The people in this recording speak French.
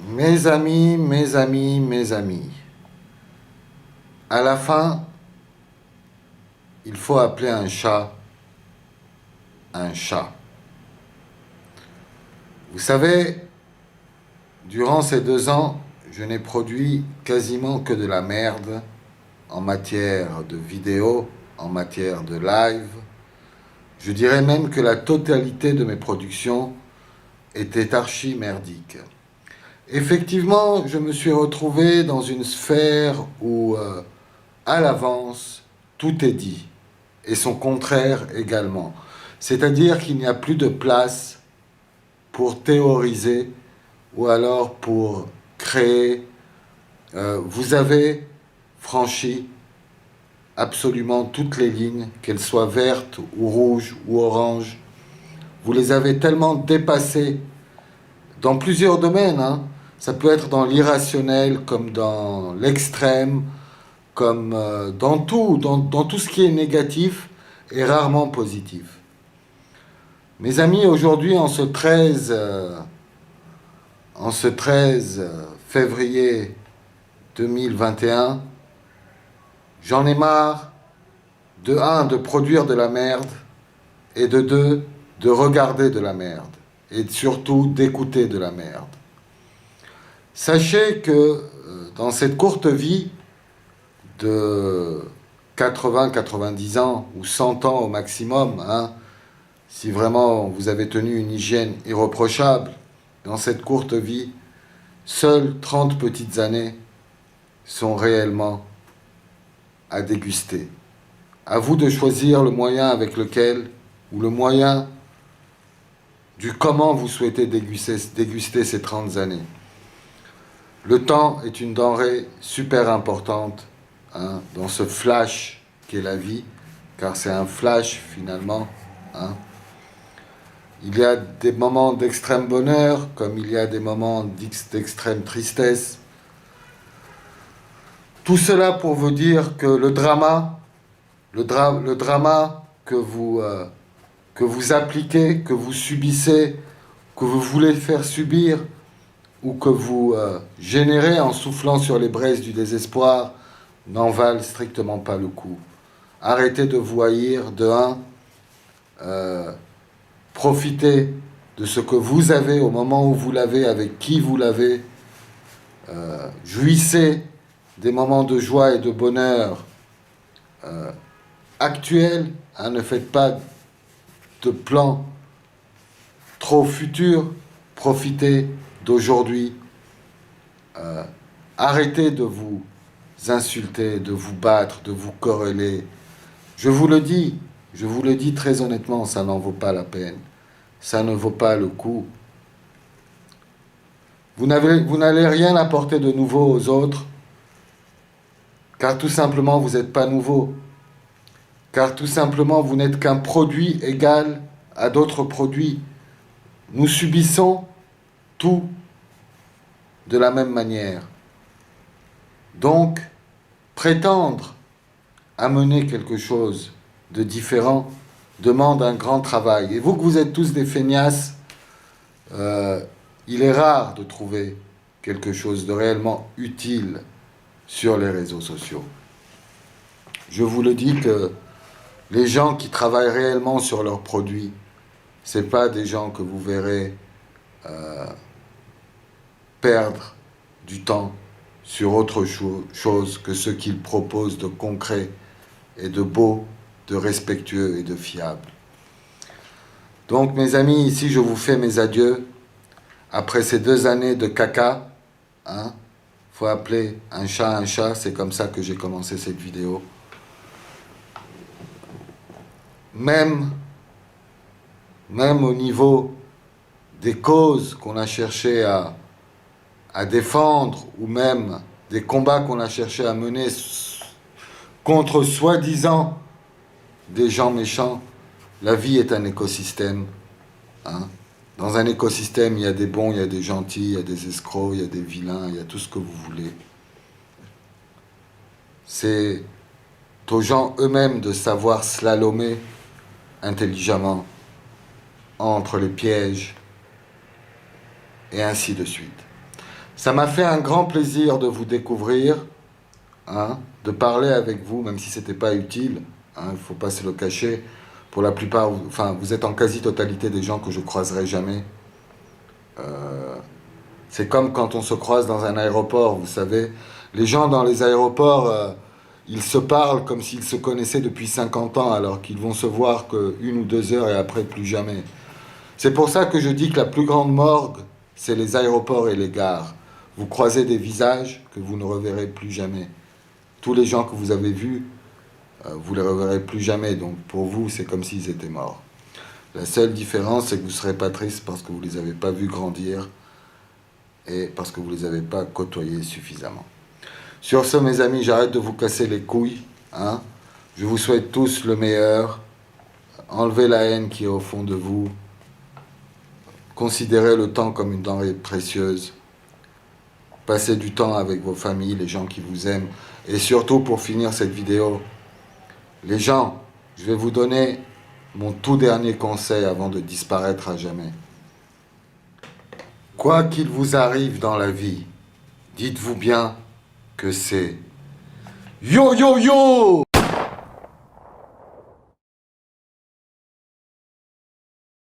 Mes amis, mes amis, mes amis, à la fin, il faut appeler un chat un chat. Vous savez, durant ces 2 ans, je n'ai produit quasiment que de la merde en matière de vidéo, en matière de live. Je dirais même que la totalité de mes productions était archi merdique. Effectivement, je me suis retrouvé dans une sphère où, à l'avance, tout est dit, et son contraire également. C'est-à-dire qu'il n'y a plus de place pour théoriser ou alors pour créer. Vous avez franchi absolument toutes les lignes, qu'elles soient vertes ou rouges ou oranges. Vous les avez tellement dépassées dans plusieurs domaines, hein. Ça peut être dans l'irrationnel comme dans l'extrême, comme dans tout ce qui est négatif et rarement positif. Mes amis, aujourd'hui, en ce 13 février 2021, j'en ai marre de 1, de produire de la merde, et de 2, de regarder de la merde, et surtout d'écouter de la merde. Sachez que dans cette courte vie de 80-90 ans, ou 100 ans au maximum, hein, si vraiment vous avez tenu une hygiène irréprochable, dans cette courte vie, seules 30 petites années sont réellement à déguster. À vous de choisir le moyen avec lequel, ou le moyen du comment vous souhaitez déguster ces 30 années. Le temps est une denrée super importante, hein, dans ce flash qu'est la vie, car c'est un flash finalement, hein. Il y a des moments d'extrême bonheur, comme il y a des moments d'extrême tristesse. Tout cela pour vous dire que le drama que vous appliquez, que vous subissez, que vous voulez faire subir, ou que vous générez en soufflant sur les braises du désespoir, n'en valent strictement pas le coup. Arrêtez de vous haïr, de 1, profitez de ce que vous avez au moment où vous l'avez, avec qui vous l'avez, jouissez des moments de joie et de bonheur actuels, hein, ne faites pas de plans trop futurs, profitez d'aujourd'hui, arrêtez de vous insulter, de vous battre, de vous quereller. Je vous le dis très honnêtement, ça n'en vaut pas la peine, ça ne vaut pas le coup. Vous n'allez rien apporter de nouveau aux autres, car tout simplement vous n'êtes pas nouveau, car tout simplement vous n'êtes qu'un produit égal à d'autres produits. Nous subissons tout de la même manière. Donc, prétendre amener quelque chose de différent demande un grand travail. Et vous que vous êtes tous des feignasses, il est rare de trouver quelque chose de réellement utile sur les réseaux sociaux. Je vous le dis que les gens qui travaillent réellement sur leurs produits, ce n'est pas des gens que vous verrez perdre du temps sur autre chose que ce qu'ils proposent de concret et de beau, de respectueux et de fiable. Donc mes amis, ici je vous fais mes adieux. Après ces 2 années de caca, hein, faut appeler un chat, c'est comme ça que j'ai commencé cette vidéo. Même au niveau des causes qu'on a cherché à défendre, ou même des combats qu'on a cherché à mener contre soi-disant des gens méchants, la vie est un écosystème, hein. Dans un écosystème, il y a des bons, il y a des gentils, il y a des escrocs, il y a des vilains, il y a tout ce que vous voulez. C'est aux gens eux-mêmes de savoir slalomer intelligemment entre les pièges, et ainsi de suite. Ça m'a fait un grand plaisir de vous découvrir, hein, de parler avec vous, même si c'était pas utile, hein, il ne faut pas se le cacher. Pour la plupart, enfin, vous êtes en quasi-totalité des gens que je croiserai jamais. C'est comme quand on se croise dans un aéroport, vous savez. Les gens dans les aéroports, ils se parlent comme s'ils se connaissaient depuis 50 ans, alors qu'ils vont se voir que 1 ou 2 heures et après plus jamais. C'est pour ça que je dis que la plus grande morgue, c'est les aéroports et les gares. Vous croisez des visages que vous ne reverrez plus jamais. Tous les gens que vous avez vus, vous les reverrez plus jamais. Donc pour vous, c'est comme s'ils étaient morts. La seule différence, c'est que vous ne serez pas triste parce que vous ne les avez pas vus grandir et parce que vous ne les avez pas côtoyés suffisamment. Sur ce, mes amis, j'arrête de vous casser les couilles, hein. Je vous souhaite tous le meilleur. Enlevez la haine qui est au fond de vous. Considérez le temps comme une denrée précieuse. Passez du temps avec vos familles, les gens qui vous aiment. Et surtout, pour finir cette vidéo, les gens, je vais vous donner mon tout dernier conseil avant de disparaître à jamais. Quoi qu'il vous arrive dans la vie, dites-vous bien que c'est yo yo yo!